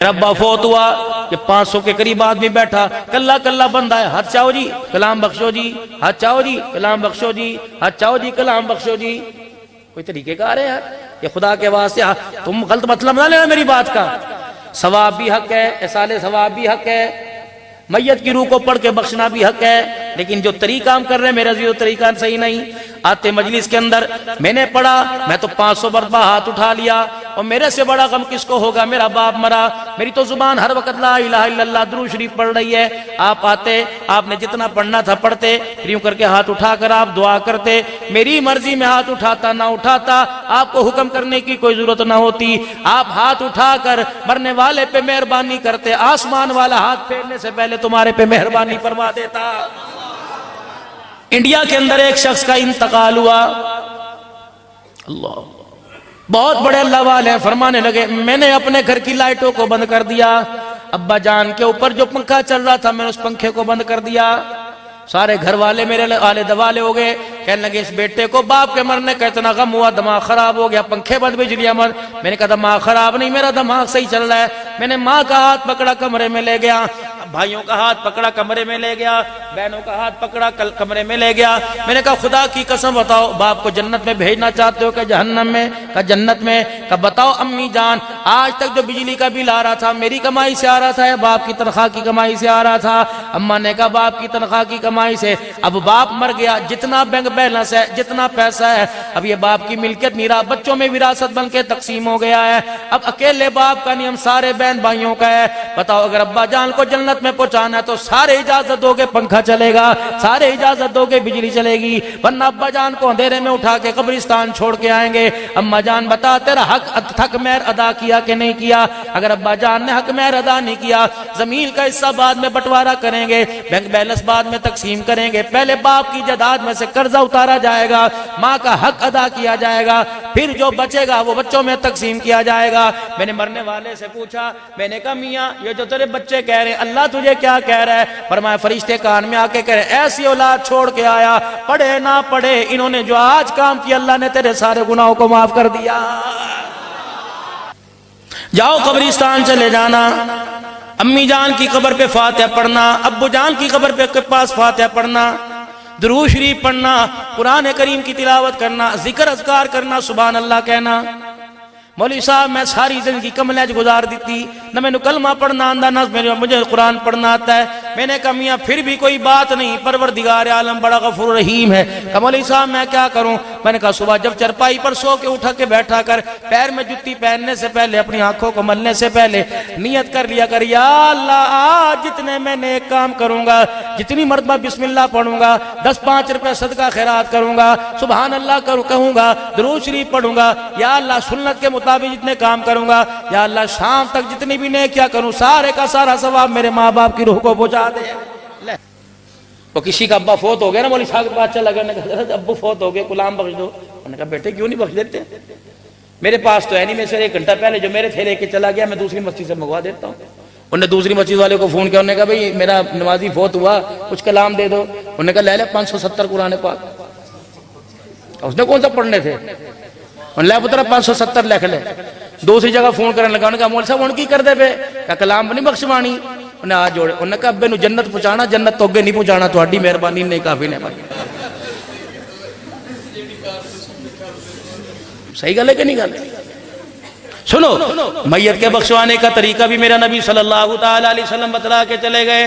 रब्बा फोत हुआ कि 500 के करीब आदमी बैठा, कल्ला कल्ला बंदा है, हाथ चाओ जी कलाम बख्शो जी, हाथ चाओ जी कलाम बख्शो जी, हाथ चाओ जी कलाम बख्शो जी। कोई तरीके का आ रहे हैं ये खुदा के वास्ते, तुम गलत मतलब ना लेना मेरी बात का। सवाब भी हक है, एसाले सवाब भी हक है, मैयत की रूह को पढ़ के बख्शना भी हक है, लेकिन जो तरीका हम कर रहे हैं मेरा जो तरीका सही नहीं। आते मजलिस के अंदर मैंने पढ़ा, मैं तो 500 मरतबा हाथ उठा लिया, और मेरे से बड़ा गम किसको होगा, मेरा बाप मरा। मेरी तो जुबान हर वक्त ला इलाहा इल्लल्लाह दुरूद शरीफ पढ़ रही है। आप आते, आपने जितना पढ़ना था पढ़ते, फिर यूं करके हाथ उठाकर आप दुआ करते। मेरी मर्जी में हाथ उठाता ना उठाता, आपको हुक्म करने की कोई जरूरत ना होती। आप हाथ उठाकर मरने वाले पे मेहरबानी करते, आसमान वाला हाथ फेरने से पहले तुम्हारे पे मेहरबानी फरमा देता। इंडिया के अंदर एक शख्स का इंतकाल हुआ, अल्लाह, बहुत बड़े अल्लाह वाले फरमाने लगे, मैंने अपने घर की लाइटों को बंद कर दिया, अब्बा जान के ऊपर जो पंखा चल रहा था मैंने उस पंखे को बंद कर दिया। सारे घर वाले मेरे आले दवाले हो गए, कहने लगे इस बेटे को बाप के मरने का इतना गम हुआ, दिमाग खराब हो गया, पंखे बंद, बिजलियां बंद। मैंने कहा दिमाग खराब नहीं, मेरा दिमाग सही चल रहा है। मैंने माँ का हाथ पकड़ा, कमरे में ले गया, भाइयों का हाथ पकड़ा, कमरे में ले गया, बहनों का हाथ पकड़ा, कमरे में ले गया। मैंने कहा खुदा की कसम बताओ, बाप को जन्नत में भेजना चाहते हो कि जहन्नम में? का जन्नत में। का बताओ अम्मी जान, आज तक जो बिजली का बिल आ रहा था मेरी कमाई से आ रहा था या बाप की तनख्वाह की कमाई से आ रहा था? अम्मा ने कहा बाप की तनख्वाह की कमाई से। अब बाप मर गया, जितना बैंक बैलेंस है, जितना पैसा है, अब ये बाप की मिल्कियत नहीं रहा, बच्चों में विरासत बन के तकसीम हो गया है। अब अकेले बाप का नहीं, हम सारे बहन भाइयों का है। बताओ अगर अब्बा जान को जन्नत में पहुंचाना है तो सारे इजाजत दोगे पंखा चलेगा, सारे इजाजत दोगे बिजली चलेगी, वरना अब्बा जान को अंधेरे में उठा के कब्रिस्तान छोड़ के आएंगे। अम्मा जान बता तेरा हक मेहर अदा किया कि नहीं किया? अगर अब्बा जान ने हक मेहर अदा नहीं किया, जमीन का हिस्सा बाद में बंटवारा करेंगे, बैंक बैलेंस बाद में तकसीम करेंगे, पहले बाप की जायदाद में से कर्जा उतारा जाएगा, माँ का हक अदा किया जाएगा, फिर जो बचेगा वो बच्चों में तकसीम किया जाएगा। मैंने मरने वाले से पूछा, मैंने कहा मियाँ ये जो तेरे बच्चे कह रहे हैं अल्लाह तुझे क्या कह रहा है? फरमाया फरिश्ते कान में आके कह रहे ऐसी औलाद छोड़ के आया, पढ़े ना पढ़े, इन्होंने जो आज काम किया अल्लाह ने तेरे सारे गुनाहों को माफ कर दिया। जाओ कब्रिस्तान चले जाना, अम्मी जान की कब्र पे फातिहा पढ़ना, अब्बू जान की कब्र पे पास फातिहा पढ़ना, दुरूद शरीफ पढ़ना, कुरान करीम की तिलावत करना, जिक्र अज़कार करना, सुभान अल्लाह कहना। मौलवी साहब मैं सारी जिंदगी कमलेज गुजार दी थी, न मैंने कलमा पढ़ना आंदा ना मुझे कुरान पढ़ना आता है। मैंने कहा मियां फिर भी कोई बात नहीं, परवरदिगार आलम बड़ा गफूर रहीम है। मौलवी साहब मैं क्या करूं? मैंने कहा सुबह जब चरपाई पर सो के उठा के बैठा कर, पैर में जुत्ती पहनने से पहले, अपनी आंखों को मलने से पहले नियत कर लिया कर, या अल्लाह आज जितने मैंने एक काम करूंगा, जितनी मरतबा बिस्मिल्लाह पढ़ूंगा, 10-5 रुपए सदका खैरात करूंगा, सुभान अल्लाह कहूंगा, दुरूद शरीफ पढ़ूंगा, या अल्लाह सुन्नत के मुताबिक जितने काम करूंगा, या अल्लाह शाम तक जितनी भी ने क्या करूं, सारे का सारा सवाब मेरे माँ बाप की रूह को पहुंचा दे। तो किसी का अब्बा फोत हो गया ना, मौलवी साहब के पास चला गया, अब्बू फोत हो गए, गुलाम बख्श दो। उन्होंने कहा बेटे क्यों नहीं बख्श देते? मेरे पास तो है नहीं, मैं से 1 घंटा पहले जो मेरे थे लेके चला गया, मैं दूसरी मस्जिद से मंगवा देता हूँ। उन्होंने दूसरी मस्जिद वाले को फोन किया, उन्होंने कहा भाई मेरा नमाजी फोत हुआ, कुछ कलाम दे दो। उन्होंने कहा ले ले 570 कुरान पाक। उसने कौन सा पढ़ने थे? ले पुत्र 570 लिख ले। दूसरी जगह फोन करने लगा, उन्होंने कहा मौलवी साहब की कर दे पे? क्या कलाम नहीं बख्शवानी? उन्हें आज जोड़े, उन्होंने कहा अब्बे जन्नत पहुंचाना, जन्नत तो अगे नहीं पहुंचाना, थोड़ी मेहरबानी नहीं काफी ने। सही गल है कि नहीं गल? सुनो, मैयत के बख्शवाने का तरीका भी मेरा नबी सल्लल्लाहु अलैहि वसल्लम बतला के चले गए।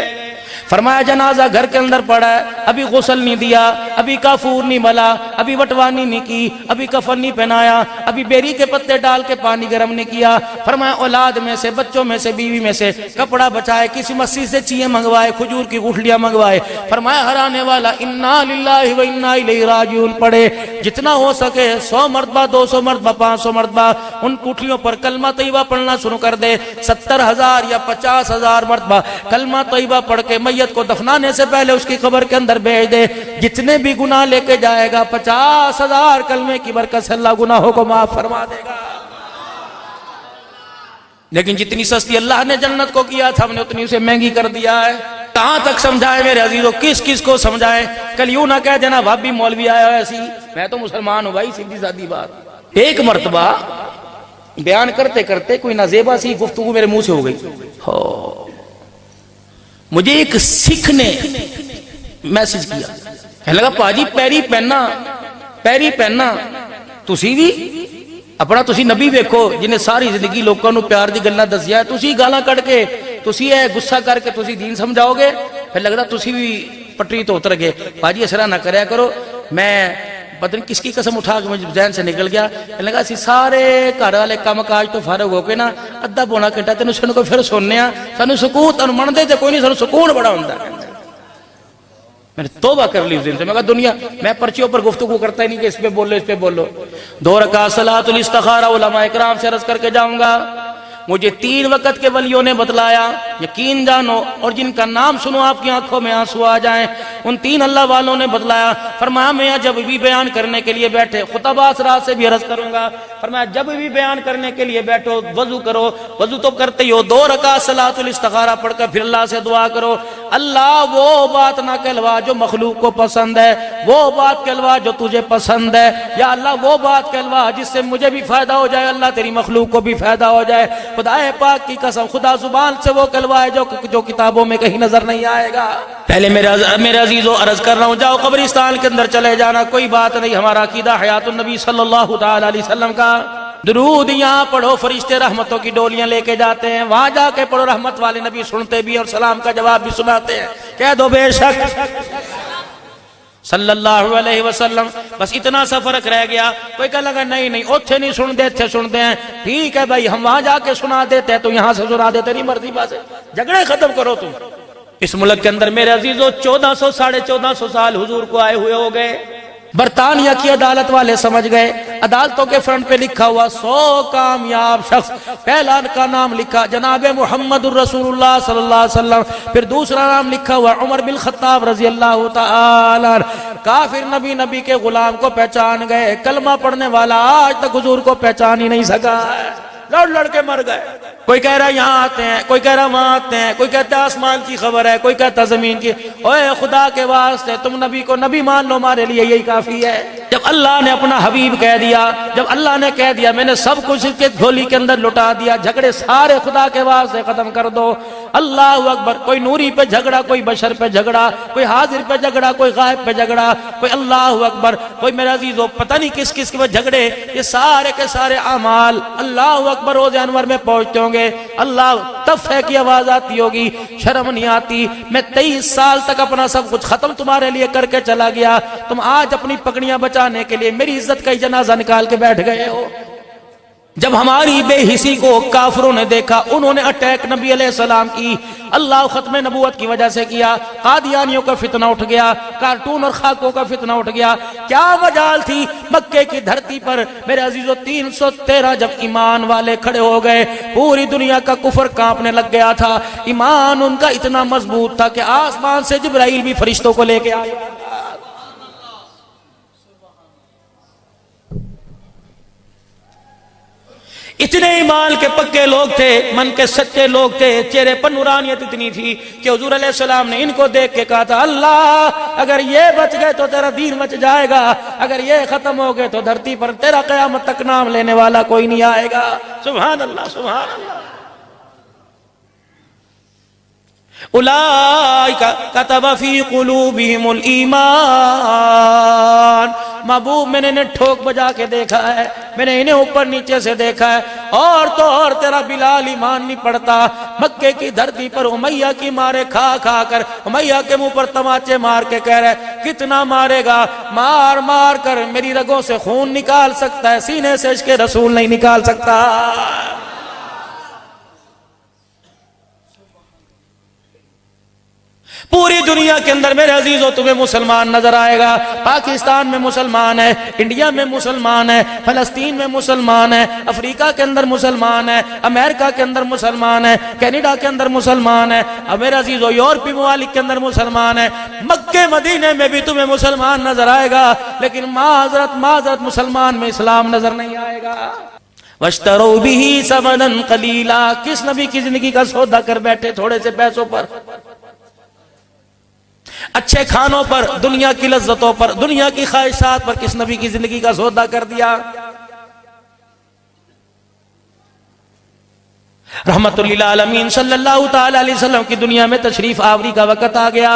फरमाया जनाजा घर के अंदर पड़ा है, अभी गुस्ल नहीं दिया, अभी काफूर नहीं मला, अभी वटवानी नहीं की, अभी कफन नहीं पहनाया, अभी बेरी के पत्ते डाल के पानी गर्म नहीं किया। फरमाया औलाद में से, बच्चों में से, बीवी में से कपड़ा बचाए, किसी मस्जिद से चीज़ें मंगवाए, खजूर की गुठलियां मंगवाए। फरमाया हराने वाला इन्ना लिल्लाहि व इन्ना इलैहि राजिऊन पढ़े, जितना हो सके 100 मरतबा, 200 मरतबा, 500 मरतबा उन कुठलियों पर कलमा तैयबा पढ़ना शुरू कर दे। 70,000 या 50,000 मरतबा कलमा तैयबा पढ़ के मैयत को दफनाने से पहले उसकी कब्र के अंदर भेज दे। जितने भी गुनाह लेके जाएगा 50,000 कलमे की बरकत से अल्लाह गुनाहों को माफ फरमा देगा। लेकिन जितनी सस्ती अल्लाह ने जन्नत को किया था, हमने उतनी उसे महंगी कर दिया है। कहां तक समझाए मेरे अजीजों, किस किस को समझाए? कल यूं ना कह देना भाभी मौलवी आया ऐसी, मैं तो मुसलमान हूं भाई, सीधी सादी बात। एक मरतबा बयान करते करते कोई नाजेबा सी गुफ्तगू मेरे मुंह से हो गई। हो मुझे एक सिख ने मैसेज किया, कहने लगा पाजी पैरी पहनना तुसी भी अपना तुसी नबी वेखो जिन्हें सारी जिंदगी लोगों को प्यार दी गल्लां दसिया है, तुसी गालां कढ़ के तुसी है गुस्सा करके तुसी दीन समझाओगे, फिर लगदा तुसी भी पटरी तो उतर गए। पाजी असरा ना करया करो, मैं पता नहीं किसकी कसम उठा के मुझे जहन से निकल गया। लगा असी सारे घर वाले काम काज तो फारग होके ना अद्धा पौना घंटा तेन सुन को फिर सुनने सानू सुकून तेन मनते तो कोई नहीं, सानू सुकून बड़ा होंदा। मैंने तौबा कर ली उस दिन से, मैं कहा दुनिया मैं पर्चियों पर गुफ्तगू करता ही नहीं कि इस पे बोलो। 2 रकात सलातुल इस्तिखारा उलमा इकराम से अर्ज करके जाऊंगा। मुझे 3 वक्त के वलियों ने बतलाया, यकीन जानो और जिनका नाम सुनो आपकी आंखों में आंसू आ जाएं। उन 3 अल्लाह वालों ने बतलाया, फरमाया मैं जब भी बयान करने के लिए बैठे, खुतबास रात से भी अर्ज करूंगा, फरमाया जब भी बयान करने के लिए बैठो वजू करो, वजू तो करते ही हो, 2 रकात सलातुल इस्तिखारा पढ़कर फिर अल्लाह से दुआ करो, अल्लाह वो बात ना कहलवा जो मखलूक को पसंद है, वो बात कहलवा जो तुझे पसंद है, या अल्लाह वो बात कहलवा जिससे मुझे भी फायदा हो जाए, अल्लाह तेरी मखलूक को भी फायदा हो जाए। खुदाए पाक की कसम खुदा जुबान से वो कहलवाए जो किताबों में कहीं नजर नहीं आएगा। पहले मेरे अजीजों अर्ज कर रहा हूं, जाओ कब्रिस्तान के अंदर चले जाना, कोई बात नहीं, हमारा अकीदा हयातुन नबी सल्लल्लाहु तआला अलैहि वसल्लम का। दुरूद यहाँ पढ़ो, फरिश्ते रहमतों की डोलियां लेके जाते हैं, वहां जाके पढ़ो, रहमत वाले नबी सुनते भी और सलाम का जवाब भी सुनाते हैं। कह दो बेशक सल्लल्लाहु अलैहि वसल्लम। बस इतना सा फर्क रह गया। कोई कह लगा नहीं ओथे नहीं सुनते, थे सुनते हैं, ठीक है भाई हम वहां जाके सुना देते हैं, तो यहां से सुना देते, नहीं मर्जी बात है, झगड़े खत्म करो तुम। इस मुल्क के अंदर मेरे अजीजों 1400 साढ़े 1400 साल हुजूर को आए हुए हो गए। बरतानिया की अदालत वाले समझ गए, अदालतों के फ्रंट पे लिखा हुआ 100 कामयाब शख्स, पहला का नाम लिखा जनाब मुहम्मदुर रसूलुल्लाह सल्लल्लाहु अलैहि वसल्लम, फिर दूसरा नाम लिखा हुआ उमर बिन खत्ताब रजी अल्लाह तआला। काफिर नबी के गुलाम को पहचान गए, कलमा पढ़ने वाला आज तक हुजूर को पहचान ही नहीं सका, लड़ के मर गए। कोई कह रहा है यहाँ आते हैं, कोई कह रहा वहां आते हैं, कोई कहता है आसमान की खबर है, कोई कहता जमीन की। ओए खुदा के वास्ते तुम नबी को नबी मान लो, हमारे लिए यही काफी है। जब अल्लाह ने अपना हबीब कह दिया, जब अल्लाह ने कह दिया मैंने सब कुछ इसके झोली के अंदर लुटा दिया, झगड़े सारे खुदा के वास्ते खत्म कर दो। अल्लाह अकबर। कोई नूरी पे झगड़ा, कोई बशर पे झगड़ा, कोई हाजिर पे झगड़ा, कोई गायब पे झगड़ा, कोई अल्लाह अकबर, कोई मेरा अजीजों पता नहीं किस किस के झगड़े। ये सारे के सारे अमाल अल्लाह अकबर रोज़े अनवर में पहुंचते होंगे। अल्लाह तफ़े की आवाज आती होगी, शर्म नहीं आती। मैं 23 साल तक अपना सब कुछ खत्म तुम्हारे लिए करके चला गया, तुम आज अपनी पकड़ियां बचाने के लिए मेरी इज्जत का जनाजा निकाल के बैठ गए हो। जब हमारी बेहिसी को काफिरों ने देखा, उन्होंने अटैक नबी अलैहिस्सलाम की अल्लाह खत्म नबूवत की वजह से किया। कादियानियों का फितना उठ गया, कार्टून और खाकों का फितना उठ गया। क्या वजह थी? मक्के की धरती पर मेरे अजीजों 313 जब ईमान वाले खड़े हो गए, पूरी दुनिया का कुफर कांपने लग गया था। ईमान उनका इतना मजबूत था कि आसमान से जिब्राइल भी फरिश्तों को लेके आया। इतने ईमान के पक्के लोग थे, मन के सच्चे लोग थे, चेहरे पर नूरानियत इतनी थी कि हुजूर अलैहिस्सलाम ने इनको देख के कहा था, अल्लाह अगर ये बच गए तो तेरा दीन बच जाएगा, अगर ये खत्म हो गए तो धरती पर तेरा क़यामत तक नाम लेने वाला कोई नहीं आएगा। सुभान अल्लाह, सुभान अल्लाह। उलाइका कतब फी कुलूबिहिमुल ईमान। महबूब मैंने इन्हें ठोक बजा के देखा है, मैंने इन्हें ऊपर नीचे से देखा है, और तो और तेरा बिलाल ईमान नहीं पड़ता। मक्के की धरती पर उमैया की मारे खा खा कर उमैया के मुंह पर तमाचे मार के कह रहे कितना मारेगा, मार मार कर मेरी रगों से खून निकाल सकता है, सीने से इसके रसूल नहीं निकाल सकता। पूरी दुनिया के अंदर मेरे अजीजों तुम्हें मुसलमान नजर आएगा। पाकिस्तान में मुसलमान है, इंडिया में मुसलमान है, फलस्तीन में मुसलमान है, अफ्रीका के अंदर मुसलमान है, अमेरिका के अंदर मुसलमान है, कनाडा के अंदर मुसलमान है, अब मेरे अजीजों यूरोपीय ममालिक के अंदर मुसलमान है। मक्के मदीने में भी तुम्हें मुसलमान नजर आएगा, लेकिन माजरत मुसलमान में इस्लाम नजर नहीं आएगा। वश्तरो बिही समनन कलीला। किस नबी की जिंदगी का सौदा कर बैठे थोड़े से पैसों पर, अच्छे खानों पर, दुनिया की लज्जतों पर, दुनिया की ख्वाहिशात पर किस नबी की जिंदगी का सौदा कर दिया। रहमतुल लिल आलमीन सल्लल्लाहु ताला अलैहि वसल्लम की दुनिया में तशरीफ आवरी का वक्त आ गया।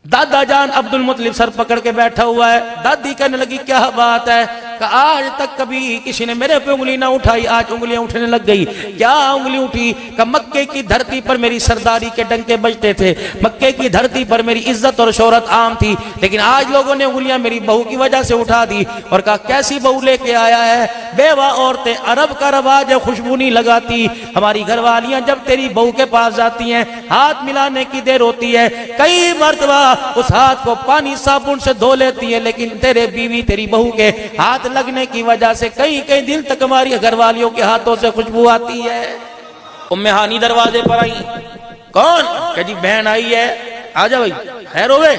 दादा जान अब्दुल मुत्तलिब सर पकड़ के बैठा हुआ है। दादी कहने लगी क्या बात है? कि आज तक कभी किसी ने मेरे पे उंगली ना उठाई, आज उंगलियां उठने लग गई। क्या उंगली उठी? कि मक्के की धरती पर मेरी सरदारी के डंके बजते थे, मक्के की धरती पर मेरी इज्जत और शोहरत आम थी, लेकिन आज लोगों ने उंगलियां मेरी बहू की वजह से उठा दी। और कहा कैसी बहू लेके आया है? बेवा औरतें, अरब का रवाज है खुशबू नहीं लगाती। हमारी घरवालियां जब तेरी बहू के पास जाती हैं, हाथ मिलाने की देर होती है, कई मर्तबा उस हाथ को पानी साबुन से धो लेती है, लेकिन तेरे बीवी तेरी बहू के हाथ लगने की वजह से कई कई दिन तक हमारी घरवालियों के हाथों से खुशबू आती है। उम्मे हानी दरवाजे पर आई। कौन? कह जी बहन आई है, आजा भाई, खैर हो गए?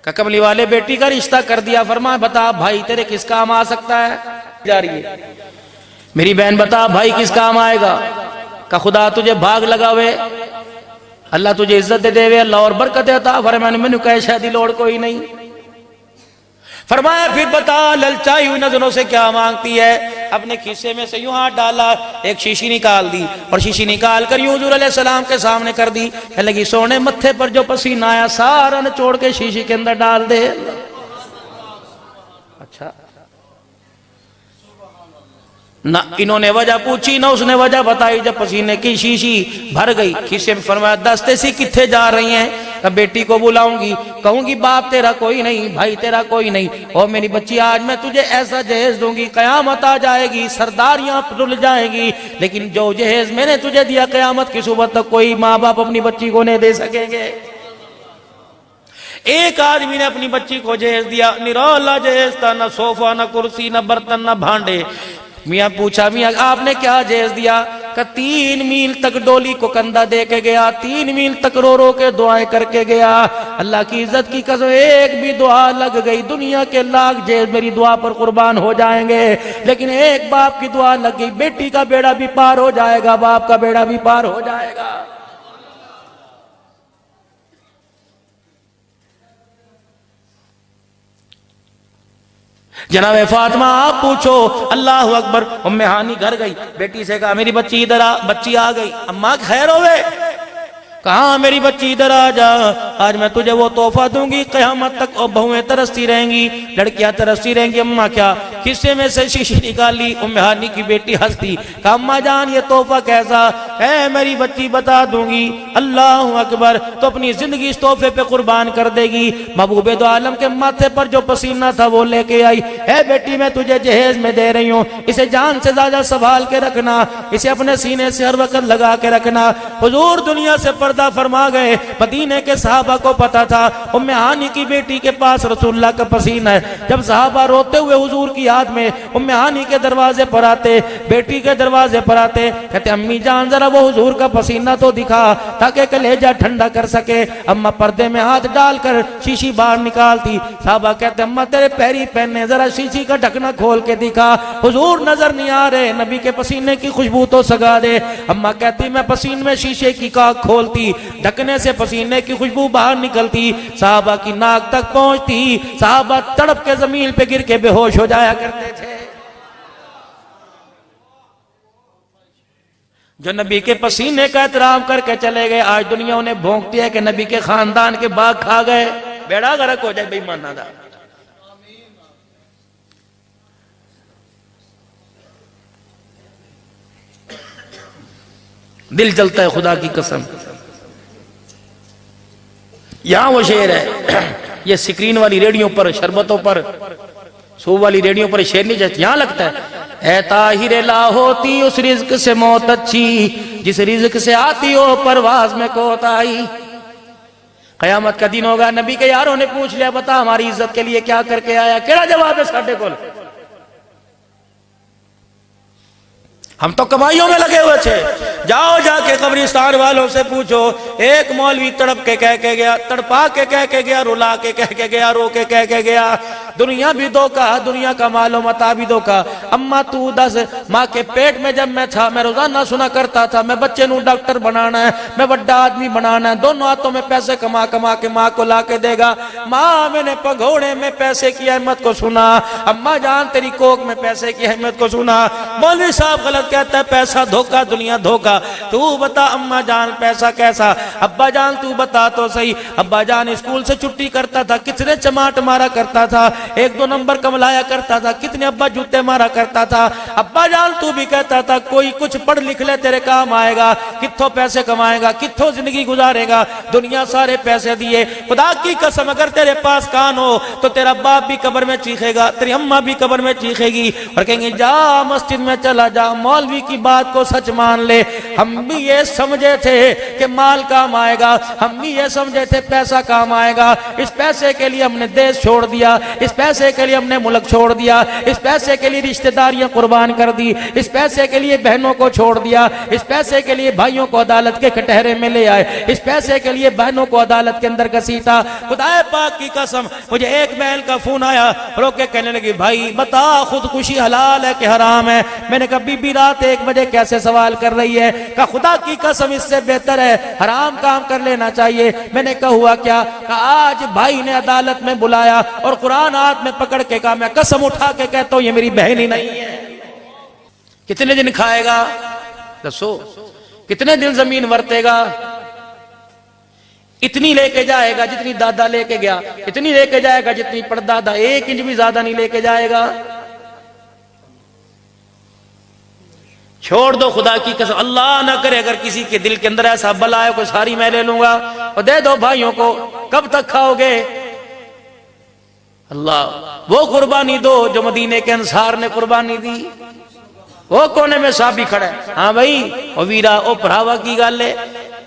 कमली वाले बेटी का रिश्ता कर दिया। फरमा बता भाई तेरे किस काम आ सकता है? जा रही है मेरी बहन, बता भाई किस काम आएगा? का खुदा तुझे भाग लगावे, अल्लाह तुझे इज्जत दे देवे, अल्लाह और बरकत देता। फरमाया मैंने कहा शादी लोड़ कोई नहीं। फरमाया फिर बता ललचाई हुई नजरों से क्या मांगती है? अपने खीसे में से यूं हाथ डाला, एक शीशी निकाल दी और शीशी निकाल कर यूं हुजूर अलैहिस्सलाम के सामने कर दी। कहने लगी सोने मत्थे पर जो पसीना आया सारा निचोड़ के शीशी के अंदर डाल दे। अच्छा ना इन्होंने वजह पूछी ना उसने वजह बताई। जब पसीने की शीशी भर गई खीसे में, फरमाया दस्ते सी किथे जा रही हैं? कब बेटी को बुलाऊंगी, कहूंगी बाप तेरा कोई नहीं, भाई तेरा कोई नहीं, और मेरी बच्ची आज मैं तुझे ऐसा जहेज दूंगी, कयामत आ जाएगी, सरदारियां रुल जाएगी, लेकिन जो जहेज मैंने तुझे दिया कयामत की सुबह तक कोई माँ बाप अपनी बच्ची को नहीं दे सकेंगे। एक आदमी ने अपनी बच्ची को जहेज दिया, निराला जहेज था, न सोफा न कुर्सी न बर्तन न भांडे। मियाँ पूछा मियाँ आपने क्या जहेज दिया? का 3 मील तक डोली को कंधा दे के गया, 3 मील तक रो रो के दुआएं करके गया। अल्लाह की इज्जत की कसम एक भी दुआ लग गई, दुनिया के लाख जहेज मेरी दुआ पर कुर्बान हो जाएंगे, लेकिन एक बाप की दुआ लग गई, बेटी का बेड़ा भी पार हो जाएगा, बाप का बेड़ा भी पार हो जाएगा। जनाब फातिमा आप पूछो, अल्लाह अकबर। उम्मे हानी घर गई, बेटी से कहा मेरी बच्ची इधर आ। बच्ची आ गई। अम्मा खैर हो गए? कहा मेरी बच्ची इधर आ जा, आज मैं तुझे वो तोहफा दूंगी कयामत तक। और बहुएं तरसती रहेंगी, लड़कियां तरसती रहेंगी। अम्मा क्या? खिस्से में से शीशी निकाली। उम्मे हानी की बेटी हंसती, कहा अम्मा जान ये तोहफा कैसा है? मेरी बच्ची बता दूंगी। अल्लाह अकबर। तो अपनी जिंदगी इस तोहफे पे कुर्बान कर देगी। महबूबे दो आलम के माथे पर जो पसीना था वो लेके आई। है बेटी मैं तुझे जहेज में दे रही हूँ, इसे जान से ज्यादा संभाल के रखना, इसे अपने सीने से हर वक्त लगा के रखना। हुजूर दुनिया से पर्दा फरमा गए। मदीने के सहाबा को पता था उम्मे हानी की बेटी के पास रसूलुल्लाह का पसीना है। जब सहाबा रोते हुए हुजूर की याद में उम्मे हानी के दरवाजे पर आते, बेटी के दरवाजे पर आते, कहते अम्मी जान जरा वो हुजूर का पसीना तो दिखा ताकि कलेजा ठंडा कर सके। अम्मा पर्दे में हाथ डालकर शीशी बाहर निकालती। सहाबा कहते अम्मा तेरे पैरी पहने, जरा शीशी का ढकना खोल के दिखा, हुजूर नजर नहीं आ रहे, नबी के पसीने की खुशबू तो सगा दे। अम्मा कहती मैं पसीने में शीशे की काक खोलती, ढकने से पसीने की खुशबू बाहर निकलती, साहबा की नाक तक पहुंचती, साहबा तड़प के जमीन पे गिर के बेहोश हो जाया करते थे। जो नबी के पसीने का एहतराम करके चले गए, आज दुनिया उन्हें भोंकती है कि नबी के खानदान के बाग खा गए। बेड़ा गर्क हो जाए बेईमाना दा। दिल जलता है खुदा की कसम। यहां वो शेर है, ये स्क्रीन वाली रेडियो पर, शरबतों पर, सूब वाली रेडियो पर शेर नहीं जाती। यहां लगता है ऐ ताहिर ला होती उस रिज्क से मौत अच्छी, जिस रिज्क से आती हो परवाज में कोताही। कयामत का दिन होगा, नबी के यारों ने पूछ लिया बता हमारी इज्जत के लिए क्या करके आया? केड़ा जवाब है साडे कोल? हम तो कमाइयों में लगे हुए थे। जाओ जाके कब्रिस्तान वालों से पूछो, एक मौलवी तड़प के कह के गया, तड़पा के कह के गया, रुला के कह के गया, रो के कह के गया, दुनिया भी धोखा, दुनिया का मालो मता भी धोखा। अम्मा तू दस, माँ के पेट में जब मैं था मैं रोजाना सुना करता था मैं बच्चे नू डॉक्टर बनाना है, मैं बड़ा आदमी बनाना है, दोनों हाथों में पैसे कमा कमा के माँ को ला के देगा। माँ मैंने पगोड़े में पैसे की अहमियत को सुना, अम्मा जान तेरी कोक में पैसे की अहमियत को सुना। मौलवी साहब गलत कहता है, पैसा धोखा, दुनिया धोखा। तू बता अम्मा जान पैसा कैसा? अब्बा जान तू बता तो सही। अब्बा जान स्कूल से छुट्टी करता था कितने चमाट मारा करता था, 1-2 नंबर कम लाया करता था, कितने अब्बा जूते मारा करता था। अब्बा जान तू भी कहता था कोई कुछ पढ़ लिख ले तेरे काम आएगा, कित्थों पैसे कमाएगा, कित्थों जिंदगी गुजारेगा। दुनिया सारे पैसे दिए, खुदा की कसम अगर तेरे पास कान हो तो तेरा बाप भी कब्र में चीखेगा, तेरी अम्मा भी कब्र में चीखेगी और कहेंगे जा मस्जिद में चला जा, मौलवी की बात को सच मान ले। हम भी ये समझे थे कि माल काम आएगा, हम भी ये समझे थे पैसा काम आएगा। इस पैसे के लिए हमने देश छोड़ दिया, इस पैसे के लिए हमने मुल्क छोड़ दिया, इस पैसे के लिए रिश्तेदारियां कुर्बान कर दी, इस पैसे के लिए बहनों को छोड़ दिया, इस पैसे के लिए भाइयों को अदालत के कटहरे में ले आए, इस पैसे के लिए बहनों को अदालत के अंदर घसीटा। खुदाए पाक की कसम मुझे एक बहन का फोन आया, रो के कहने लगी भाई बता खुदकुशी हलाल है कि हराम है? मैंने कहा बीबी रात 1 बजे कैसे सवाल कर रही है? कहा खुदा की कसम इससे बेहतर है हराम काम कर लेना चाहिए। मैंने कहा हुआ क्या? कहा आज भाई ने अदालत में बुलाया और कुरान हाथ में पकड़ के कहा मैं कसम उठा के कहता हूं ये मेरी बहन ही नहीं है। कितने दिन खाएगा दसो, कितने दिन जमीन वरतेगा? इतनी लेके जाएगा जितनी दादा लेके गया, इतनी लेके जाएगा जितनी परदादा, 1 इंच भी ज्यादा नहीं लेके जाएगा। छोड़ दो खुदा की कसम, अल्लाह ना करे अगर किसी के दिल के अंदर ऐसा बला है कोई सारी मैं ले लूंगा और दे दो भाइयों को, कब तक खाओगे? अल्लाह वो कुर्बानी दो जो मदीने के अंसार ने कुर्बानी दी। वो कोने में साहबी खड़ा है, हाँ भाई ओ वीरा ओ भरावा की गल है?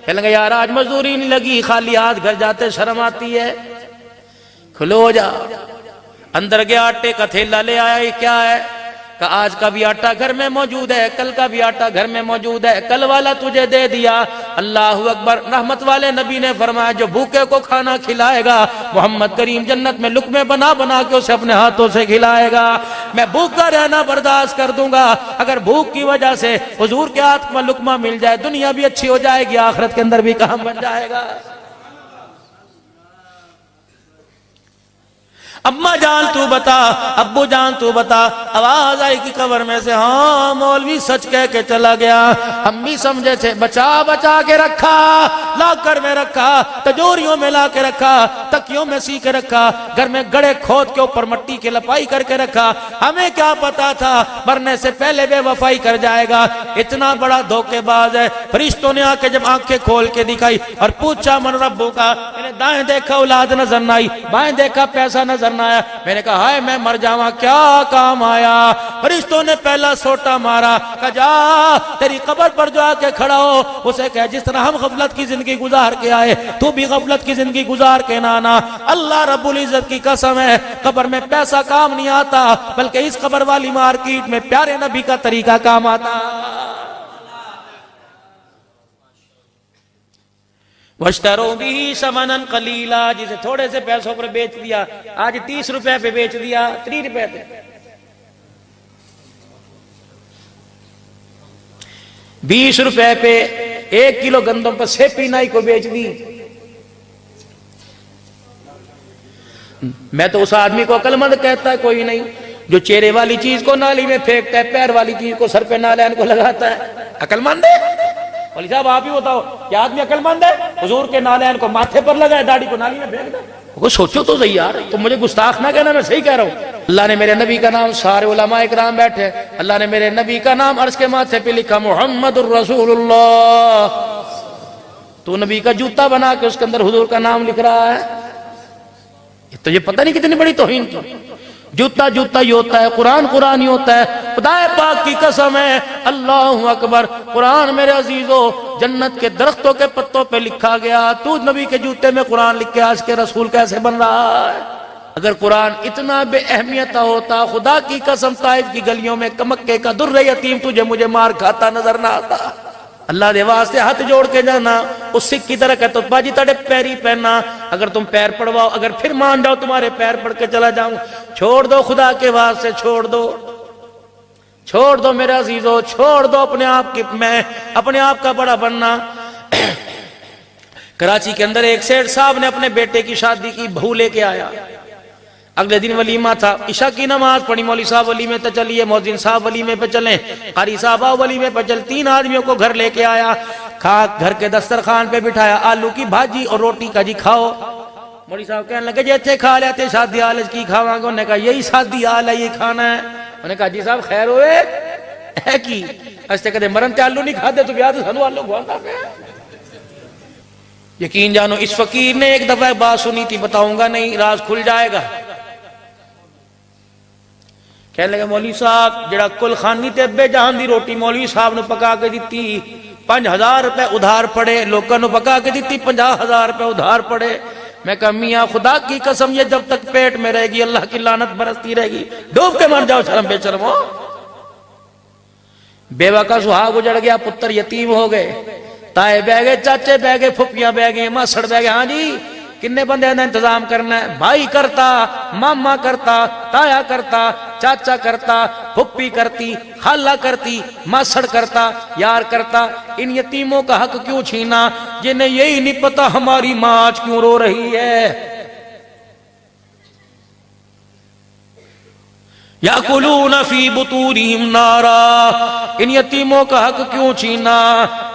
कहने यार आज मजदूरी नहीं लगी, खाली हाथ घर जाते शर्म आती है। खुलो जा, अंदर गया आटे का थैला ले आया, ये क्या है? का आज का भी आटा घर में मौजूद है, कल का भी आटा घर में मौजूद है, कल वाला तुझे दे दिया। अल्लाह अकबर। रहमत वाले नबी ने फरमाया जो भूखे को खाना खिलाएगा मोहम्मद करीम जन्नत में लुकमे बना बना के उसे अपने हाथों से खिलाएगा। मैं भूखा रहना बर्दाश्त कर दूंगा, अगर भूख की वजह से हुजूर के हाथ में लुकमा मिल जाए दुनिया भी अच्छी हो जाएगी, आखिरत के अंदर भी काम बन जाएगा। अम्मा जान तू बता, अब्बू जान तू बता। आवाज आई कि कब्र में से हाँ मौलवी सच कह के चला गया। हम भी समझे थे बचा बचा के रखा, लाकर में रखा, तजोरियों में ला के रखा, तकियों में सी के रखा, घर में गड़े खोद के ऊपर मट्टी की लपाई करके रखा। हमें क्या पता था मरने से पहले बेवफाई कर जाएगा। इतना बड़ा धोखेबाज है। फरिश्तों ने आके जब आंखें खोल के दिखाई और पूछा मन रब्बू का, मैंने दाएं देखा औलाद नजर न आई, बाएं देखा पैसा नजर न आया। मैंने कहा हाय मैं मर जावा क्या काम आया? फरिश्तों ने पहला सोटा मारा, कहा जा तेरी कब्र पर जो आके खड़ा हो उसे कह जिस तरह हम गफलत की जिंदगी गुजार के आए तू भी गफलत की जिंदगी गुजार के ना आना। अल्लाह रब्बुल इज्जत की कसम है कब्र में पैसा काम नहीं आता, बल्कि इस कब्र वाली मार्केट में प्यारे नबी का तरीका काम आता। वश्तरो भी समनन कलीला, जिसे थोड़े से पैसों पर बेच दिया आज 30 रुपए पे बेच दिया, 30 रुपए पे। 20 रुपए पे 1 किलो गंदम पर सेपी नाई को बेच दी। मैं तो उस आदमी को अक्लमंद कहता है कोई नहीं जो चेहरे वाली चीज को नाली में फेंकता है, पैर वाली चीज को सर पे नालैन को लगाता है। अक्लमंद है? मौलवी साहब आप ही बताओ क्या आदमी अक्लमंद है? हुजूर के नालैन को माथे पर लगाए, दाढ़ी को नाली में फेंक दे। वो सोचो तो सही यार, तुम मुझे गुस्ताख ना कहना, मैं सही कह रहा हूँ। अल्लाह ने मेरे नबी का नाम, सारे उलमा इकराम बैठे, अल्लाह ने मेरे नबी का नाम अर्श के माथे पे लिखा मुहम्मदुर रसूलुल्लाह। तो नबी का जूता बना के उसके अंदर हुजूर का नाम लिख रहा है। तो ये पता नहीं कितनी बड़ी तौहीन की। जूता जूता ही होता है, कुरान कुरान ही होता है। खुदाए पाक की कसम है, अल्लाह अकबर। कुरान मेरे अजीजों जन्नत के दरख्तों के पत्तों पे लिखा गया, तू नबी के जूते में कुरान लिख के आज के रसूल कैसे बन रहा है? अगर कुरान इतना बेअहमियत होता, खुदा की कसम ताइफ की गलियों में मक्के का दुर्रे यतीम तुझे मुझे मार खाता नजर ना आता। अल्लाह दे वास्ते हाथ जोड़ के जाना, उस सिख की तरह कहता बाजी तेरे पैर ही पहना, अगर तुम पैर पड़वाओ, अगर फिर मान जाओ तुम्हारे पैर पड़ के चला जाऊं। छोड़ दो खुदा के वास्ते, छोड़ दो, छोड़ दो मेरे अजीजों, छोड़ दो अपने आप की, मैं अपने आप का बड़ा बनना। कराची के अंदर एक सेठ साहब ने अपने बेटे की शादी की, बहू लेके आया। अगले दिन वलीमा था, इशा की नमाज पढ़ी, मौली साहब वलीमे पे चलिए, मौजिन साहब वलीमे पे चले, कारी साहब वलीमे पे चल। 3 आदमियों को घर लेके आया, खा घर के दस्तरखान पे बिठाया, आलू की भाजी और रोटी का जी खाओ। मौली साहब कहने लगे जे इतने खा लेते शादी हाल की खावांगे। उन्होंने कहा यही शादी हाल है, ये खाना है। उन्होंने कहा जी साहब खैर होए है की अस्ते कदे मरन ते आलू नहीं खाते तो ब्याह सानू आलू खवाता है। यकीन जानो इस फकीर ने एक दफा बात सुनी थी, बताऊंगा नहीं, राज खुल जाएगा। कहने लगे मौलवी साहब जड़ा कुल खानी ते अब्बे जहां दी रोटी मौलवी साहब ने पका के दी, 5000 रुपए उधार पड़े, लोगों ने पका के दी 50,000 रुपए उधार पड़े। मैं कहा मियां खुदा की कसम ये जब तक पेट में रहेगी अल्लाह की लानत बरसती रहेगी, डूब के मर जाओ शर्म बेशर्मो। बेवा का सुहाग उजड़ गया, पुत्र यतीम हो गए, ताए बह गए, चाचे बह गए, फुफियां बह गए, मासड़ बह गए। हाँ जी किन्ने बंदे का इंतजाम करना है? भाई करता, मामा करता, ताया करता, चाचा करता, फुप्पी करती, खाला करती, मासड़ करता, यार करता। इन यतीमों का हक क्यों छीना जिन्हें यही नहीं पता हमारी मां आज क्यों रो रही है। याकुलून फी बुतूनिहिम नारा, इन यतीमों का हक क्यों छीना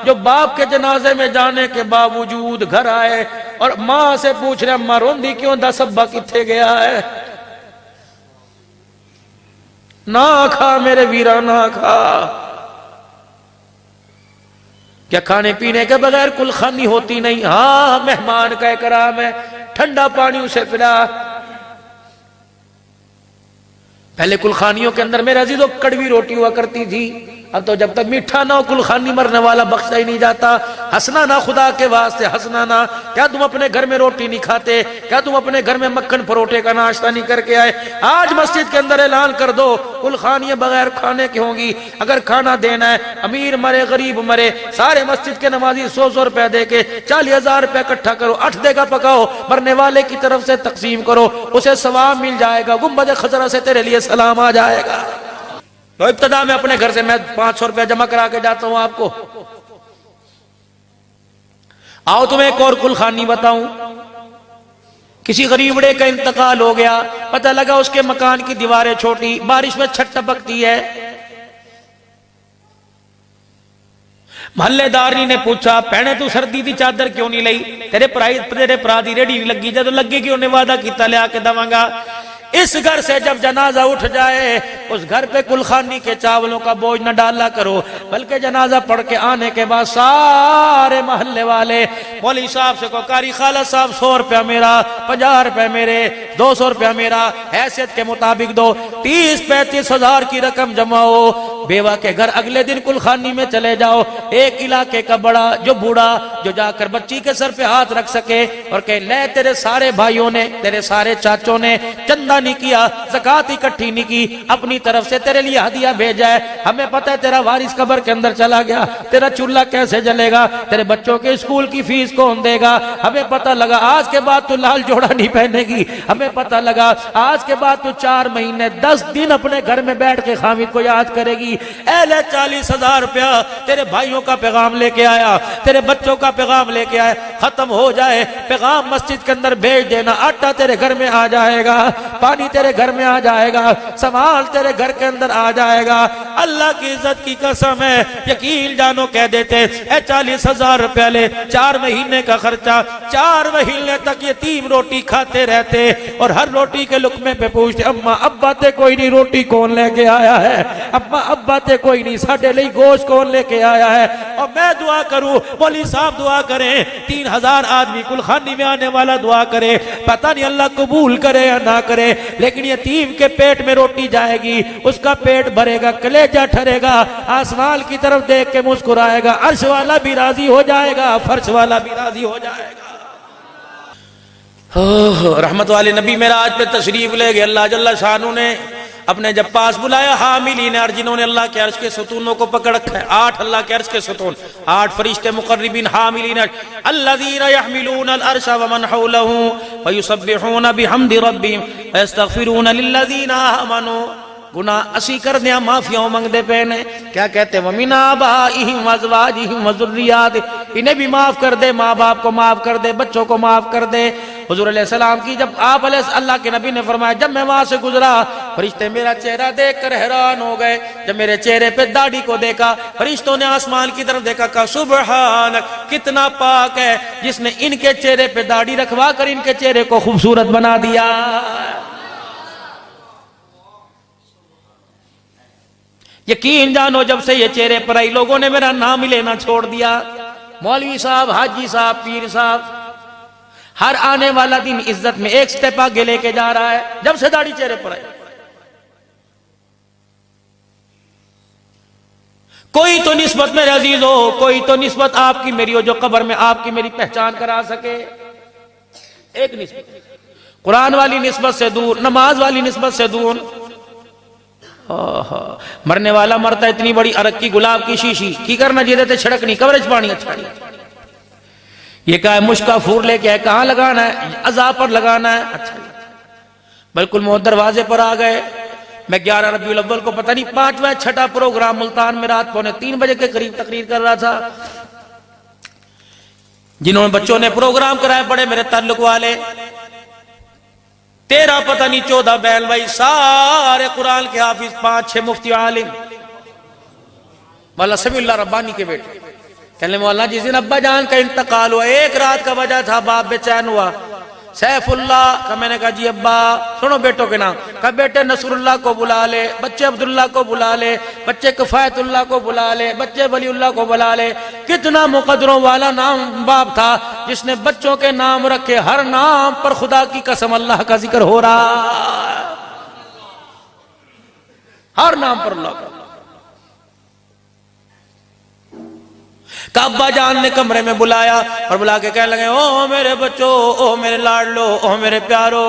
जो बाप के जनाजे में जाने के बावजूद घर आए और मां से पूछ रहे अम्मा रोंदी क्यों, दस अब्बा किथे गया है। ना खा मेरे वीरा ना खा। क्या खाने पीने के बगैर कुलखानी होती नहीं? हाँ मेहमान का इकराम है, ठंडा पानी उसे पिला। पहले कुलखानियों के अंदर मेरे अजीजों कड़वी रोटी हुआ करती थी, अब तो जब तक मीठा ना हो कुलखानी मरने वाला बख्शा ही नहीं जाता। हंसना ना खुदा के वास्ते, हंसना ना। क्या तुम अपने घर में रोटी नहीं खाते? क्या तुम अपने घर में मक्खन परोठे का नाश्ता नहीं करके आए? आज मस्जिद के अंदर ऐलान कर दो कुलखानियां बगैर खाने की होंगी। अगर खाना देना है, अमीर मरे गरीब मरे, सारे मस्जिद के नमाजी 100-100 रुपया दे के 40,000 रुपया इकट्ठा करो, 8 देगा पकाओ, मरने वाले की तरफ से तकसीम करो, उसे सवाब मिल जाएगा, गुंबद खजरा से तेरे लिए सलाम आ जाएगा। तो इब्तदा में अपने घर से मैं 500 रुपया जमा करा के जाता हूं आपको। आओ तुम्हें एक और कुलखानी बताऊं। किसी गरीबड़े का इंतकाल हो गया, पता लगा उसके मकान की दीवारें छोटी, बारिश में छत टपकती है। मोहल्लेदारी ने पूछा भैने तू सर्दी की चादर क्यों नहीं लाई? तेरे भरा दी रेडी नहीं लगी, जब लगेगी उन्हें वादा किया लिया के दवांगा। इस घर से जब जनाजा उठ जाए उस घर पे कुलखानी के चावलों का बोझ न डाला करो, बल्कि जनाजा पढ़ के आने के बाद सारे मोहल्ले वाले मौलवी साहब से को कारी खाला साहब 100 रुपया मेरा, 50 रुपया मेरे, 200 रुपया मेरा, हैसियत के मुताबिक दो। 30-35 हजार की रकम जमाओ, बेवा के घर अगले दिन कुलखानी में चले जाओ। एक इलाके का बड़ा जो बूढ़ा जो जाकर बच्ची के सर पे हाथ रख सके और कहे ले तेरे सारे भाइयों ने, तेरे सारे चाचों ने चंदा नहीं किया, ज़कात इकट्ठी नहीं की, अपनी तरफ से तेरे लिए हदिया भेजा है। हमें पता है तेरा वारिस कब्र के अंदर चला गया, तेरा चूल्हा कैसे जलेगा, तेरे बच्चों के स्कूल की फीस कौन देगा। हमें पता लगा आज के बाद तू लाल जोड़ा नहीं पहनेगी। हमें पता लगा आज के बाद तू 4 महीने 10 दिन अपने घर में बैठ के हामिद को याद करेगी। ऐले 40,000 रुपया तेरे भाइयों का पैगाम लेके आया, तेरे बच्चों का पैगाम लेके आया, खत्म हो जाए पैगाम मस्जिद के अंदर भेज देना, आटा तेरे घर में आ जाएगा, पानी तेरे घर में आ जाएगा, सामान तेरे घर के अंदर आ जाएगा। अल्लाह की इज्जत की कसम है, यकीन जानो कह देते 40,000 रुपया ले, 4 महीने का खर्चा, 4 महीने तक यतीम रोटी खाते रहते और हर रोटी के लुकमे पे पूछते अम्मा अब्बा ते कोई नहीं, रोटी कौन लेके आया है? अम्मा अब्बा ते कोई नहीं, साडे लिए गोश्त कौन लेके आया है? और मैं दुआ करूं, मौलवी साहब दुआ करें, 3000 आदमी कुलखानी में आने वाला दुआ करे, पता नहीं अल्लाह कबूल करे या ना करे, लेकिन यतीम के पेट में रोटी जाएगी, उसका पेट भरेगा, कलेजा ठरेगा, आसमान की तरफ देख के मुस्कुराएगा, अर्श वाला भी राजी हो जाएगा, फर्श वाला भी राजी हो जाएगा। रहमत वाले नबी मेरा आज पे तशरीफ ले गए, अल्लाह जल्ला शानू ने अपने जब पास बुलाया हामिलीन अर्श, जिन्होंने अल्लाह के अर्श के सतूनों को पकड़ रखा है, 8 अल्लाह के अर्श के सतून, 8 फरिश्ते मुकर्रबीन हामिलीन अर्श, अल्लज़ीना यहमिलून अल अर्श व मन हौलहू व युसब्बिहून बिहम्दि रब्बिहिम व यस्तगफिरून लिल्लज़ीना आमनू। गुनाह असी कर दिया, माफियाओं मंगदे पे ने, क्या कहते वमिना आबाइहिम व अज़वाजिहिम व ज़ुर्रिय्यातिहिम, इन्हें भी माफ कर दे, माँ बाप को माफ कर दे, बच्चों को माफ कर दे। हुजूर अलैहिस्सलाम की जब आप अल्लाह के नबी ने फरमाया, जब मैं वहां से गुजरा फरिश्ते मेरा चेहरा देखकर हैरान हो गए। जब मेरे चेहरे पे दाढ़ी को देखा, फरिश्तों ने आसमान की तरफ देखा, कहा सुबहानक, कितना पाक है जिसने इनके चेहरे पे दाढ़ी रखवा कर इनके चेहरे को खूबसूरत बना दिया। यकीन जानो जब से ये चेहरे पर आई, लोगों ने मेरा नाम ही लेना छोड़ दिया। मौलवी साहब, हाजी साहब, पीर साहब, हर आने वाला दिन इज्जत में एक स्टेप आगे लेके जा रहा है जब से दाढ़ी चेहरे पर आई। कोई तो निस्बत मेरे अजीज हो, कोई तो निस्बत आपकी मेरी हो जो कब्र में आपकी मेरी पहचान करा सके। एक निस्बत कुरान वाली निस्बत से दूर, नमाज वाली निस्बत से दूर। मरने वाला मरता, इतनी बड़ी अरक की गुलाब की शीशी की करना जी देते छिड़कनी, कवरेज पानी अच्छा नहीं। ये क्या है, मुश्का फूर लेके है, कहां लगाना है, अज़ा पर लगाना है, अच्छा बिल्कुल मोह दरवाजे पर आ गए। मैं 11 रबीउल अव्वल को पता नहीं 5वां 6ठा प्रोग्राम मुल्तान में रात 2:45 बजे के करीब तकरीर कर रहा था। जिन्होंने बच्चों ने प्रोग्राम कराया, बड़े मेरे ताल्लुक वाले, 13 पता नहीं 14 बैल भाई, सारे कुरान के हाफिज, 5-6 मुफ्ती आलिम, मौला समीउल्लाह रब्बानी के बेटे। कहने मौलाना जिस दिन अब्बा जान का इंतकाल हुआ, एक रात का वजह था, बाप बेचैन हुआ। सैफुल्लाह का, मैंने कहा जी अब्बा सुनो बेटों के नाम, कहा बेटे नसरुल्लाह को बुला ले, बच्चे अब्दुल्ला को बुला ले, बच्चे किफायतुल्लाह को बुला ले, बच्चे वलीउल्लाह को बुला ले। कितना मुकद्दरों वाला नाम बाप था जिसने बच्चों के नाम रखे, हर नाम पर खुदा की कसम अल्लाह का जिक्र हो रहा, हर नाम पर अल्लाह का। अब्बा जान ने कमरे में बुलाया और बुला के कहने लगे, ओ मेरे बच्चों, ओ मेरे लाडलो, ओ मेरे प्यारो,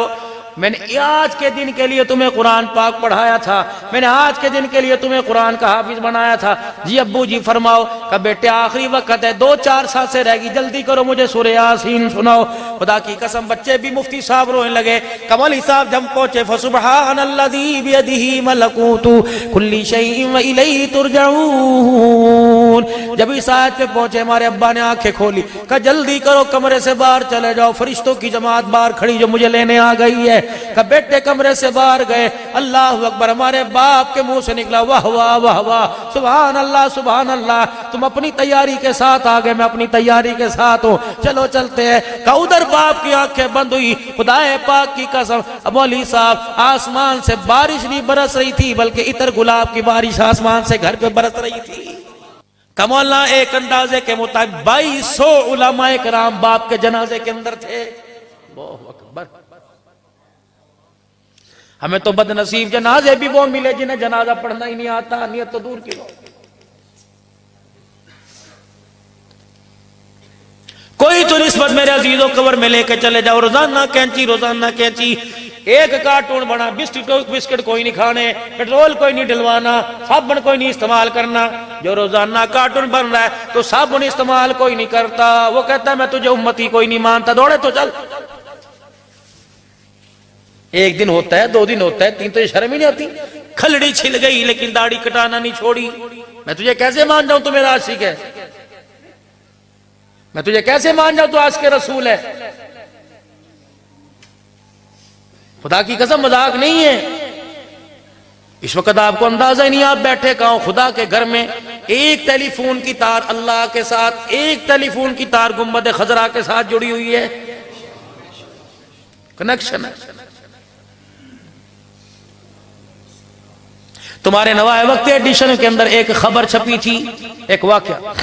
मैंने आज के दिन के लिए तुम्हें कुरान पाक पढ़ाया था, मैंने आज के दिन के लिए तुम्हें कुरान का हाफिज बनाया था। जी अब्बू जी फरमाओ। का बेटे आखिरी वक्त है, 2-4 सांसें रहेगी, जल्दी करो मुझे सूरह यासीन सुनाओ। खुदा की कसम बच्चे भी मुफ्ती साहब रोने लगे। कमली साहब जब पहुंचे, फसुबहानल्लज़ी बियदिही मलकूतु कुल्ली शैइन व इलैहि तुरजऊन। जब इस आयत पे पहुंचे, हमारे अब्बा ने आंखें खोली, कहा जल्दी करो कमरे से बाहर चले जाओ, फरिश्तों की जमात बाहर खड़ी जो मुझे लेने आ गई है। का बेटे कमरे से बाहर गए, अल्लाह अकबर, हमारे बाप के मुंह से निकला वाह वाह वाह वाह, सुभान अल्लाह सुभान अल्लाह, तुम अपनी तैयारी के साथ आ गए, मैं अपनी तैयारी के साथ हूँ, चलो चलते हैं। का उधर बाप की आंखें बंद हुई, खुदाए पाक की कसम मौलवी साहब, आसमान से बारिश नहीं बरस रही थी, बल्कि इतर गुलाब की बारिश आसमान से घर पे बरस रही थी। कमौला एक अंदाजे के मुताबिक 2200 उलमाए कराम बाप के जनाजे के अंदर थे। अल्लाहु अकबर। हमें तो बदनसीब जनाजे भी वो मिले जिन्हें जनाजा पढ़ना ही नहीं आता, नियत तो दूर की बात। कोई तो निस्बत मेरे अजीजों कब्र में लेके चले जाओ, रोजाना कैंची, रोजाना कैंची, एक कार्टून बना, बिस्किट कोई नहीं खाने, पेट्रोल कोई नहीं डलवाना, साबुन कोई नहीं इस्तेमाल करना। जो रोजाना कार्टून बन रहा है तो साबुन इस्तेमाल कोई नहीं करता, वो कहता है मैं तुझे उम्मती कोई नहीं मानता, दौड़े तो चल। एक दिन होता है, 2 दिन होता है, 3 तो ये शर्म ही नहीं आती। खलड़ी छिल गई लेकिन दाढ़ी कटाना नहीं छोड़ी। मैं तुझे कैसे मान जाऊं तू मेरा आशिक है, मैं तुझे कैसे मान जाऊं तू आशिक रसूल है। खुदा की कसम मजाक नहीं है। इस वक्त आपको अंदाजा ही नहीं, आप बैठे कहां, खुदा के घर में एक टेलीफोन की तार अल्लाह के साथ, एक टेलीफोन की तार गुंबद खजरा के साथ जुड़ी हुई है, कनेक्शन है। तुम्हारे नवाए वक्त एडिशन के अंदर एक खबर छपी थी, एक वाकया,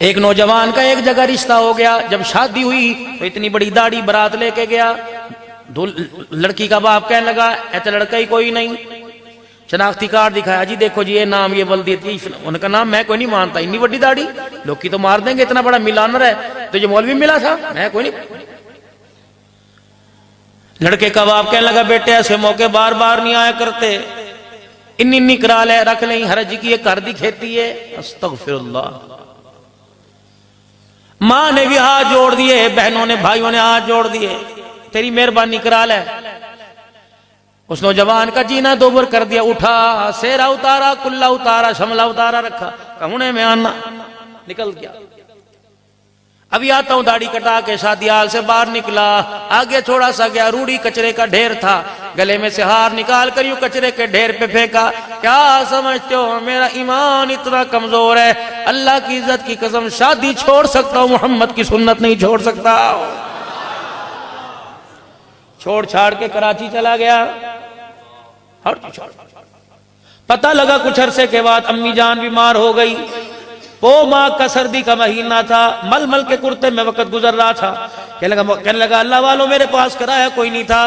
एक नौजवान का एक जगह रिश्ता हो गया, जब शादी हुई तो इतनी बड़ी दाढ़ी बारात लेके गया, लड़की का बाप कहने लगा ऐसा लड़का ही कोई नहीं, शनाख्ती कार्ड दिखाया, जी देखो जी ये नाम, ये बल्दी थी, उनका नाम मैं कोई नहीं मानता, इतनी बड़ी दाढ़ी लोग की तो मार देंगे, इतना बड़ा मिलानर है, तो ये मौलवी मिला था, मैं कोई नहीं। लड़के का बाप कहने लगा बेटे ऐसे मौके बार बार नहीं आया करते, इन्नी इन्नी करा ले रख ले, हरज की ये कर दी खेती है। अस्तगफिरुल्लाह। मां ने भी हाथ जोड़ दिए, बहनों ने भाइयों ने हाथ जोड़ दिए, तेरी मेहरबानी करा ले। उस नौजवान का जीना दोबर कर दिया, उठा, सेरा उतारा, कुल्ला उतारा, शमला उतारा, रखा, कहूने में आना, निकल गया। अभी आता हूं, दाढ़ी कटा के शादी हाल से बाहर निकला, आगे थोड़ा सा गया, रूढ़ी कचरे का ढेर था, गले में से हार निकाल कर यूं कचरे के ढेर पे फेंका। क्या समझते हो मेरा ईमान इतना कमजोर है, अल्लाह की इज्जत की कसम शादी छोड़ सकता हूं, मोहम्मद की सुन्नत नहीं छोड़ सकता। छोड़ छाड़ के कराची चला गया। पता लगा कुछ अरसे के बाद अम्मी जान बीमार हो गई। वो माँ का सर्दी का महीना था, मल मल के कुर्ते में वक्त गुजर रहा था। कहने लगा अल्लाह वालों मेरे पास कराया कोई नहीं था,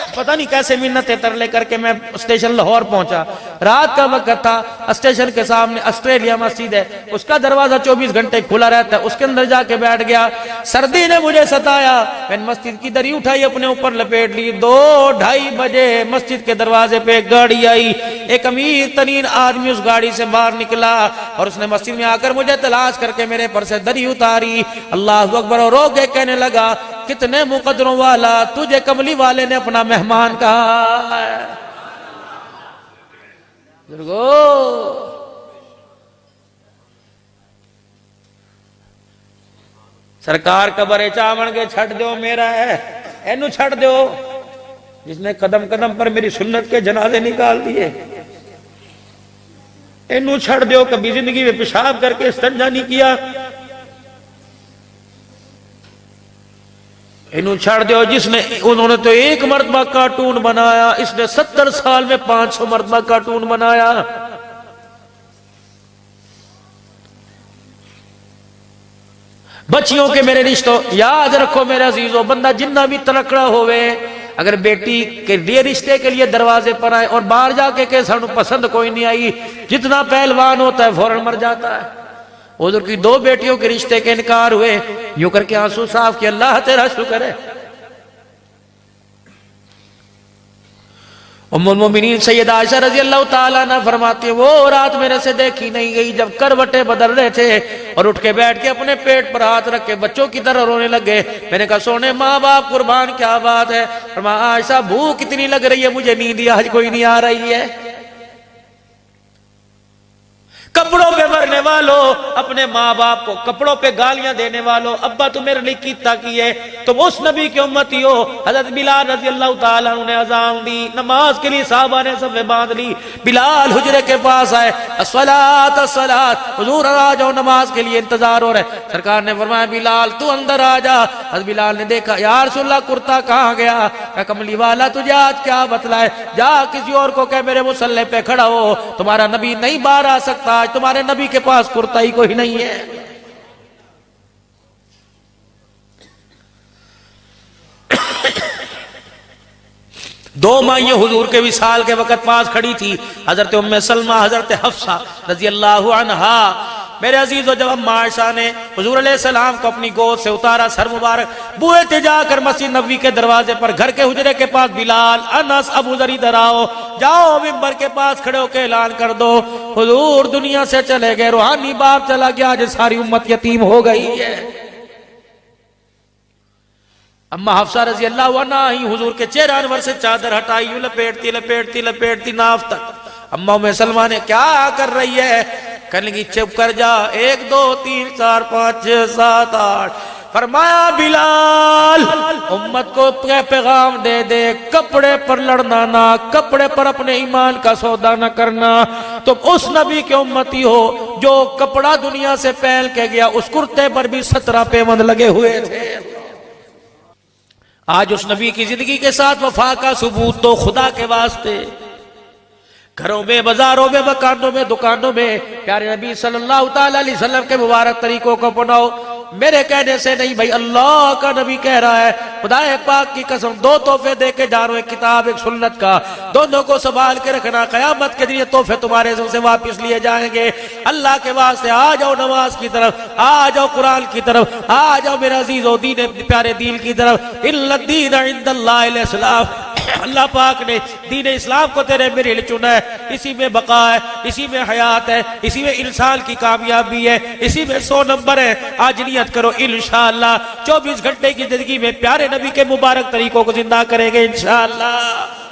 पता नहीं कैसे मिन्नतें तरले करके मैं स्टेशन लाहौर पहुंचा। रात का वक्त था, स्टेशन के सामने ऑस्ट्रेलिया मस्जिद है, उसका दरवाजा 24 घंटे खुला रहता है, उसके अंदर जाके बैठ गया। सर्दी ने मुझे सताया, मैंने मस्जिद की दरी उठाई, अपने ऊपर लपेट ली। 2-2:30 बजे मस्जिद के दरवाजे पे एक गाड़ी आई, एक अमीर तरीन आदमी उस गाड़ी से बाहर निकला और उसने मस्जिद में आकर मुझे तलाश करके मेरे पर से दरी उतारी। अल्लाह अकबर, और रो के कहने लगा कितने मुकद्दरों वाला, तुझे कमली वाले ने अपना मेहमान कहा है। सरकार कबरे चावण के छड़ दो मेरा है, एनू छड़ दो जिसने कदम कदम पर मेरी सुन्नत के जनाजे निकाल दिए, एनू छड़ दो। कभी जिंदगी में पेशाब करके इस्तिंजा नहीं किया, इन्हों छड़ दो। जिसने, उन्होंने तो एक मर्तबा कार्टून बनाया, इसने 70 साल में 500 मर्तबा कार्टून बनाया। बच्चियों के मेरे रिश्तों याद रखो मेरे अजीजों, बंदा जितना भी तनकड़ा होवे, अगर बेटी के लिए रिश्ते के लिए दरवाजे पर आए और बाहर जाके के सानू पसंद कोई नहीं आई, जितना पहलवान होता है फौरन मर जाता है। उधर की 2 बेटियों के रिश्ते के इनकार हुए, यूं करके आंसू साफ किया, अल्लाह तेरा शुक्र है। उम्मुल मोमिनीन सैयदा आयशा रजी अल्लाह ताला अन्हा फरमाती है, वो रात मेरे से देखी नहीं गई जब करवटें बदल रहे थे और उठ के बैठ के अपने पेट पर हाथ रख के बच्चों की तरह रोने लगे। मैंने कहा सोने माँ बाप कुर्बान, क्या बात है? फरमाया आयशा भूख कितनी लग रही है, मुझे नींद आज कोई नहीं आ रही है। कपड़ों पे मरने वालों, अपने माँ बाप को कपड़ों पे गालियां देने वालों, अब्बा तू मेरे लिए कीता की है, तुम उस नबी की उम्मती हो। हजरत बिलाल रजी अल्लाह ताला अन्हु ने अज़ान दी, नमाज के लिए साहबा ने सब बांध ली। बिलाल हुजरे के पास आए, अस्सलात अस्सलात, हुजूर आ जाओ, नमाज के लिए इंतजार हो रहा है। सरकार ने फरमाया बिलाल तू अंदर आ जा। हजरत बिलाल ने देखा, या रसूलल्लाह कुर्ता कहाँ गया? कमली वाला तुझे आज क्या बतलाए, जा किसी और को कह मेरे मुसल्ले पे खड़ा हो, तुम्हारा नबी नहीं बाहर आ सकता, तुम्हारे नबी के पास कुर्ता ही कोई नहीं है। दो माइयां हुजूर के विसाल के वक्त पास खड़ी थी, हजरत उम्मे सलमा, हजरत हफ्सा रजी अल्लाह अन्हा। मेरे अजीजों, जब अम्मा आयशा ने हुजूर अलैहिस्सलाम को अपनी गोद से उतारा, सर मुबारक बुए थे जाकर मस्जिद नबवी के दरवाजे पर, घर के हुजरे के पास बिलाल, अनस, अबू जर इधर आओ, जाओ मिंबर के पास खड़े होकर ऐलान कर दो हुजूर दुनिया से चले गए, रूहानी बाप चला गया, आज सारी उम्मत यतीम हो गई है। अम्मा हफ्सा रजी अल्लाह अन्हा ही हुजूर के चेहरे अनवर से चादर हटाई, यूं लपेटती लपेटती लपेटती नाफ तक। अम्मा में सलमा ने क्या कर रही है? कहने की चुप कर जा, 1 2 3 4 5 6 7 8। फरमाया बिलाल उम्मत को पैगाम दे दे, कपड़े पर लड़ना ना, कपड़े पर अपने ईमान का सौदा न करना। तुम उस नबी के उम्मती हो जो कपड़ा दुनिया से पहन के गया, उस कुर्ते पर भी 17 पेवंद लगे हुए थे। आज उस नबी की जिंदगी के साथ वफा का सबूत तो खुदा के वास्ते घरों में, बाजारों में, मकानों में, दुकानों में प्यारे नबी सल्लल्लाहु अलैहि वसल्लम के मुबारक तरीकों को अपनाओ। मेरे कहने से नहीं भाई, अल्लाह का नबी कह रहा है, खुदाए पाक की कसम, दो तोहफे दे के जा रहा हूं, एक किताब एक सुन्नत का, दोनों को संभाल के रखना, कयामत के दिन ये तोहफे तुम्हारे से वापस लिए जाएंगे। अल्लाह के वास्ते आ जाओ नमाज की तरफ, आ जाओ कुरान की तरफ, आ जाओ मेरा अजीजो दीन प्यारे दीन की तरफ। इल्लदीन इंदल्लाहिल इस्लाम, अल्लाह पाक ने दीन इस्लाम को तेरे मेरे लिए चुना है, इसी में बका है, इसी में हयात है, इसी में इंसान की कामयाबी है, इसी में 100 नंबर है। आज नियत करो इंशाअल्लाह 24 घंटे की जिंदगी में प्यारे नबी के मुबारक तरीकों को जिंदा करेंगे इंशाअल्लाह।